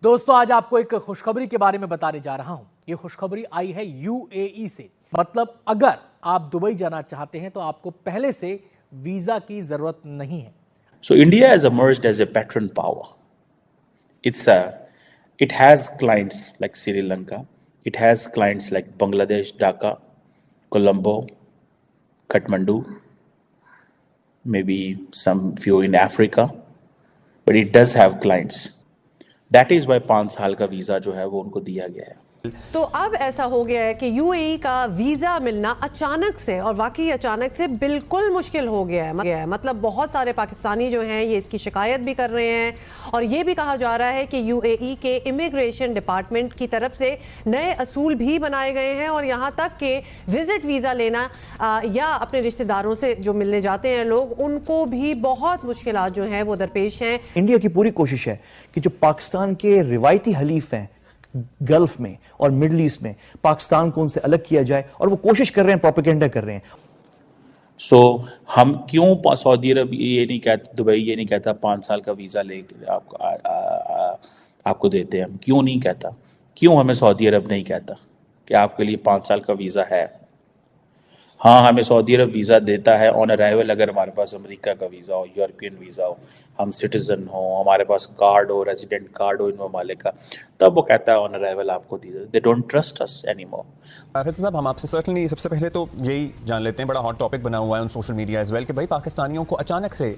दोस्तों आज आपको एक खुशखबरी के बारे में बताने जा रहा हूं। ये खुशखबरी आई है यूएई से। मतलब अगर आप दुबई जाना चाहते हैं तो आपको पहले से वीजा की जरूरत नहीं है। So India has emerged as a patron power. It has clients like Sri Lanka. It has clients like Bangladesh, Dhaka, Colombo, Kathmandu, maybe some few in Africa, but it does have clients. That is why 5 साल का visa जो है वो उनको दिया गया है। तो अब ऐसा हो गया है कि यूएई का वीजा मिलना अचानक से, और वाकई अचानक से बिल्कुल मुश्किल हो गया है। मतलब बहुत सारे पाकिस्तानी जो हैं ये इसकी शिकायत भी कर रहे हैं, और ये भी कहा जा रहा है कि यूएई के इमिग्रेशन डिपार्टमेंट की तरफ से नए असूल भी बनाए गए हैं, और यहाँ तक कि विजिट वीज़ा लेना या अपने रिश्तेदारों से जो मिलने जाते हैं लोग, उनको भी बहुत मुश्किलात जो हैं वो दरपेश हैं। इंडिया की पूरी कोशिश है कि जो पाकिस्तान के रिवायती हलीफ हैं गल्फ में और मिडल ईस्ट में, पाकिस्तान को उनसे अलग किया जाए, और वो कोशिश कर रहे हैं, प्रोपेगेंडा कर रहे हैं। सो हम क्यों सऊदी अरब ये नहीं कहता, दुबई ये नहीं कहता 5 साल का वीज़ा लेकर आपको देते हैं, हम क्यों नहीं कहता? क्यों हमें सऊदी अरब नहीं कहता कि आपके लिए 5 साल का वीज़ा है? हाँ, हमें सऊदी अरब वीज़ा देता है ऑन अराइवल अगर हमारे पास अमेरिका का वीज़ा हो, यूरोपियन वीज़ा हो, हम सिटीज़न हो, हमारे पास कार्ड हो, रेजिडेंट कार्ड हो इन ममालिक का, तब वो कहता है ऑन अराइवल आपको दीजिए। They don't trust us anymore. Faisal साहब, हम आपसे सर्टनली सबसे पहले तो यही जान लेते हैं, बड़ा हॉट टॉपिक बना हुआ है on social media as well, कि भाई पाकिस्तानियों को अचानक से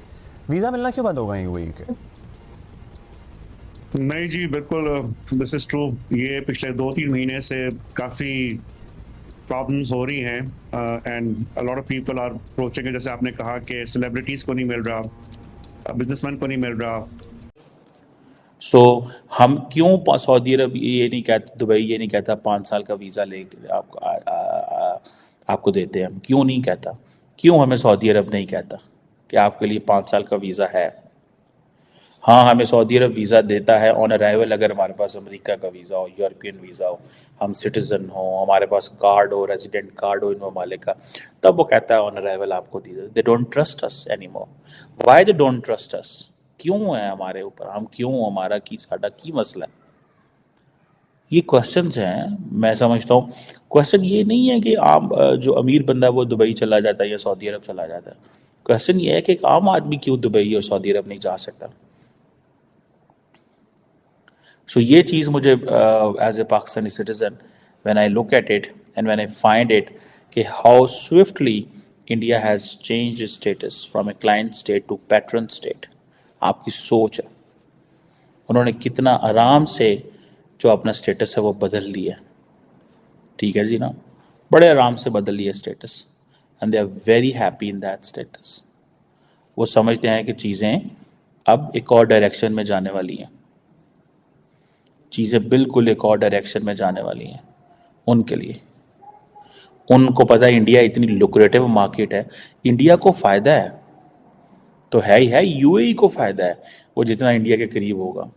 वीज़ा मिलना क्यों बंद हो गए यूएई के? नहीं जी, बिल्कुल दिस इज ट्रू। ये पिछले 2-3 महीने से काफ़ी प्रॉब्लम्स हो रही हैं, and a lot of people are approaching, जैसे आपने कहा कि सेलिब्रिटीज़ को नहीं मिल रहा, बिजनेसमैन को नहीं मिल रहा। सो हम क्यों सऊदी अरब ये नहीं कहता, दुबई ये नहीं कहता 5 साल का वीज़ा लेकर आपको देते हैं, हम क्यों नहीं कहता? क्यों हमें सऊदी अरब नहीं कहता कि आपके लिए 5 साल का वीज़ा है? हाँ, हमें सऊदी अरब वीज़ा देता है ऑन अराइवल अगर हमारे पास अमेरिका का वीज़ा हो, यूरोपियन वीज़ा हो, हम सिटीज़न हो, हमारे पास कार्ड हो, रेजिडेंट कार्ड हो इन ममालिक का, तब वो कहता है ऑन अराइवल आपको दीजिए। They don't trust us anymore. Why they don't trust us? क्यों है हमारे ऊपर, हम क्यों, हमारा की साडा की मसला है? ये क्वेश्चंस हैं। मैं समझता हूँ क्वेश्चन ये नहीं है कि आम जो अमीर बंदा है वो दुबई चला जाता है या सऊदी अरब चला जाता है। क्वेश्चन ये है कि एक आम आदमी क्यों दुबई और सऊदी अरब नहीं जा सकता। सो ये चीज़ मुझे as a Pakistani citizen when I look at it and when I find it कि how swiftly India has changed status from a client state to patron state. आपकी सोच है, उन्होंने कितना आराम से जो अपना स्टेटस है वो बदल लिया। ठीक है जी ना, बड़े आराम से बदल लिया status, and they are very happy in that status. वो समझते हैं कि चीज़ें अब एक और डायरेक्शन में जाने वाली हैं, चीज़ें बिल्कुल एक और डायरेक्शन में जाने वाली हैं उनके लिए। उनको पता है इंडिया इतनी लुक्रेटिव मार्केट है, इंडिया को फ़ायदा है तो है ही है, यूएई को फ़ायदा है वो जितना इंडिया के करीब होगा,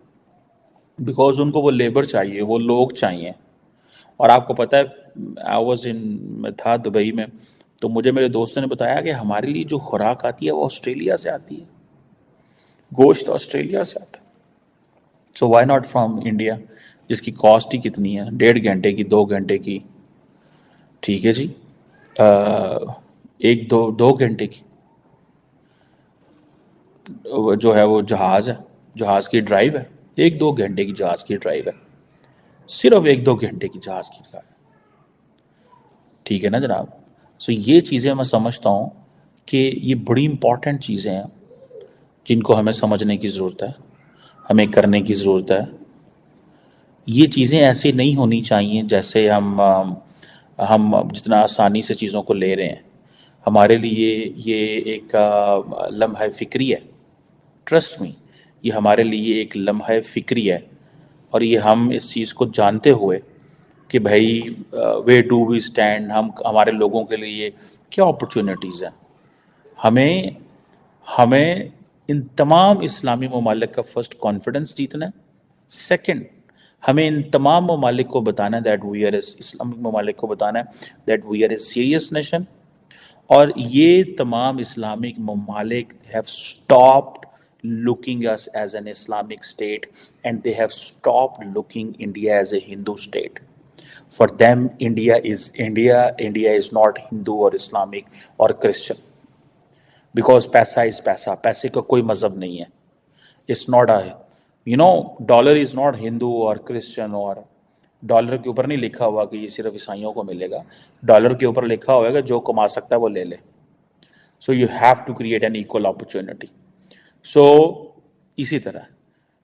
बिकॉज उनको वो लेबर चाहिए, वो लोग चाहिए। और आपको पता है मैं था दुबई में, तो मुझे मेरे दोस्तों ने बताया कि हमारे लिए जो खुराक आती है वो ऑस्ट्रेलिया से आती है, गोश्त ऑस्ट्रेलिया से आता है। सो वाई नॉट फ्रॉम इंडिया, जिसकी कॉस्ट ही कितनी है, 1.5 घंटे की, 2 घंटे की, ठीक है जी, 1-2 घंटे की जो है वो जहाज़ है, जहाज़ की ड्राइव है, 1-2 घंटे की जहाज़ की ड्राइव है, सिर्फ 1-2 घंटे की जहाज़ की ड्राइव, ठीक है ना जनाब। सो ये चीज़ें मैं समझता हूँ कि ये बड़ी इम्पॉर्टेंट चीज़ें हैं जिनको हमें समझने की ज़रूरत है, हमें करने की ज़रूरत है। ये चीज़ें ऐसे नहीं होनी चाहिए जैसे हम जितना आसानी से चीज़ों को ले रहे हैं। हमारे लिए ये एक लम्हा फ़िक्री है, ट्रस्ट मी, ये हमारे लिए एक लम्हा फ़िक्री है। और ये हम इस चीज़ को जानते हुए कि भाई वे डू वी स्टैंड, हमारे लोगों के लिए क्या अपॉर्चुनिटीज़ हैं, हमें इन तमाम इस्लामी ममालिक का फर्स्ट कॉन्फिडेंस जीतना है। सेकंड, हमें इन तमाम ममालिक को बताना है दैट वी आर इस्लामिक ममालिक को बताना है that we are a serious nation. और ये तमाम इस्लामिक ममालिक have stopped looking us as an Islamic state, and they have stopped looking India as a Hindu state. For them, India is not Hindu or Islamic or Christian, because पैसा is पैसा, पैसे का कोई मजहब नहीं है. It's not a, dollar is not Hindu or Christian, और dollar के ऊपर नहीं लिखा हुआ कि ये सिर्फ ईसाइयों को मिलेगा. डॉलर के ऊपर लिखा हुआ है कि जो कमा सकता है वो ले ले. So you have to create an equal opportunity. So इसी तरह,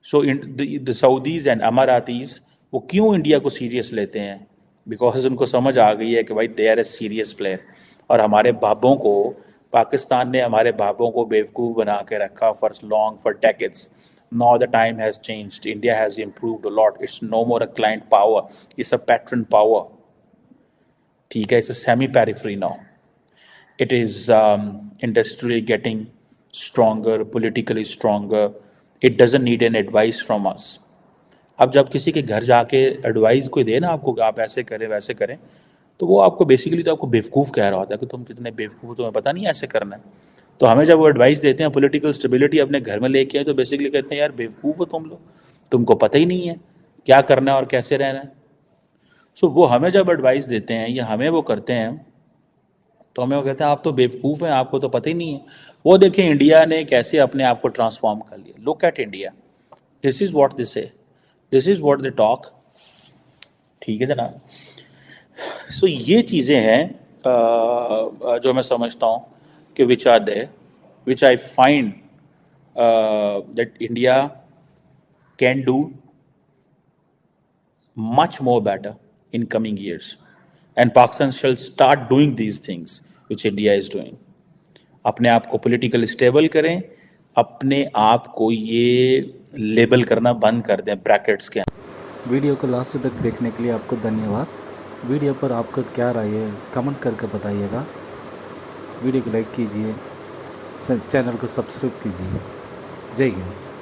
so the Saudis and Emiratis वो क्यों इंडिया को सीरियस लेते हैं? बिकॉज उनको समझ आ गई है कि भाई they are a serious player. और हमारे बाबों को, पाकिस्तान ने हमारे बाबों को बेवकूफ़ बना के रखा for decades. Now the time has changed. India has improved a lot. It's no more a client power. It's a patron power. ठीक है, it's a semi-periphery now. It is industrially getting stronger, politically stronger. It doesn't need an advice from us. अब जब किसी के घर जाके advice कोई दे ना आपको कि आप ऐसे करें वैसे करें, तो वो आपको बेसिकली तो आपको बेवकूफ़ कह रहा होता है कि तुम कितने बेवकूफ़, तुम्हें पता नहीं ऐसे करना है. तो हमें जब वो एडवाइस देते हैं पॉलिटिकल स्टेबिलिटी अपने घर में लेके आए, तो बेसिकली कहते हैं यार बेवकूफ़ हो तुम लोग, तुमको पता ही नहीं है क्या करना है और कैसे रहना है. सो वो हमें जब एडवाइस देते हैं या हमें वो करते हैं, तो हमें वो कहते हैं आप तो बेवकूफ़ हैं, आपको तो पता ही नहीं है. वो देखें इंडिया ने कैसे अपने आप को ट्रांसफॉर्म कर लिया. Look at India, this is what they say, this is what they talk. ठीक है जनाब. सो ये चीज़ें हैं जो मैं समझता हूँ कि which are there, which I find that India can do much more better in coming years, and Pakistan shall start doing these things which India is doing. अपने आप को पॉलिटिकल स्टेबल करें, अपने आप को ये लेबल करना बंद कर दें ब्रैकेट्स के. वीडियो को लास्ट तक देखने के लिए आपको धन्यवाद. वीडियो पर आपका क्या राय है कमेंट करके बताइएगा. वीडियो को लाइक कीजिए, चैनल को सब्सक्राइब कीजिए. जय हिंद.